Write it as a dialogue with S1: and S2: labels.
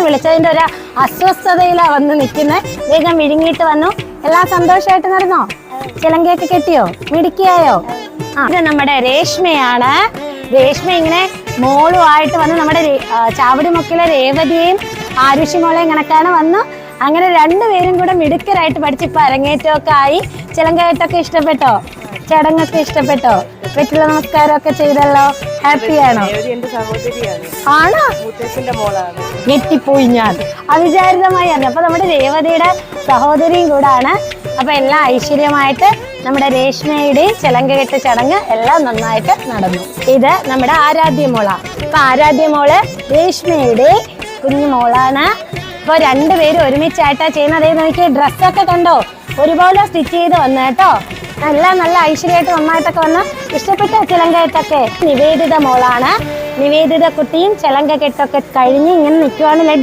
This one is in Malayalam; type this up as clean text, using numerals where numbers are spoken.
S1: വിളിച്ചതിന്റെ ഒരു അസ്വസ്ഥതയിലാ വന്ന് നിൽക്കുന്നത്. വേഗം വിഴുങ്ങിയിട്ട് വന്നു. എല്ലാം സന്തോഷമായിട്ട് നടന്നോ? ചിലങ്കയൊക്കെ കെട്ടിയോ? മിടുക്കിയായോ? ഇത് നമ്മുടെ രേഷ്മയാണ്. രേഷ്മ ഇങ്ങനെ മോളുമായിട്ട് വന്ന് നമ്മുടെ ചാവടിമുക്കിലെ രേവതിയെയും ആരുഷി മോളെയും കണക്കാണ് വന്നു. അങ്ങനെ രണ്ടുപേരും കൂടെ മിടുക്കരായിട്ട് പഠിച്ചിപ്പോ അരങ്ങേറ്റമൊക്കെ ആയി. ചിലങ്കയായിട്ടൊക്കെ ഇഷ്ടപ്പെട്ടോ? ചടങ്ങൊക്കെ ഇഷ്ടപ്പെട്ടോ? വെറ്റില നമസ്കാരമൊക്കെ ചെയ്തല്ലോ? ഹാപ്പിയാണോ? ആണോ? ഞെട്ടിപ്പോയി ഞാൻ, അവിചാരിതമായി അറിഞ്ഞു. അപ്പൊ നമ്മുടെ രേവതിയുടെ സഹോദരിയും കൂടാണ്. അപ്പൊ എല്ലാം ഐശ്വര്യമായിട്ട് നമ്മുടെ രേഷ്മയുടെ ചിലങ്കകെട്ട് ചടങ്ങ് എല്ലാം നന്നായിട്ട് നടന്നു. ഇത് നമ്മുടെ ആരാധ്യ മോള. അപ്പൊ ആരാധ്യ മോള് രേഷ്മയുടെ കുഞ്ഞു മോളാണ്. ഇപ്പൊ രണ്ടുപേരും ഒരുമിച്ചായിട്ടാ ചെയ്യുന്നത്. അതേ നോക്കി ഡ്രസ്സൊക്കെ കണ്ടോ? ഒരുപോലെ സ്റ്റിച്ച് ചെയ്ത് വന്നു കേട്ടോ. എല്ലാം നല്ല ഐശ്വര്യമായിട്ട് നന്നായിട്ടൊക്കെ വന്ന് ഇഷ്ടപ്പെട്ട ചിലങ്കകെട്ടൊക്കെ. നിവേദിത മോളാണ്. നിവേദിത കുട്ടിയും ചിലങ്കകെട്ടൊക്കെ കഴിഞ്ഞ് ഇങ്ങനെ നിൽക്കുവാണ്.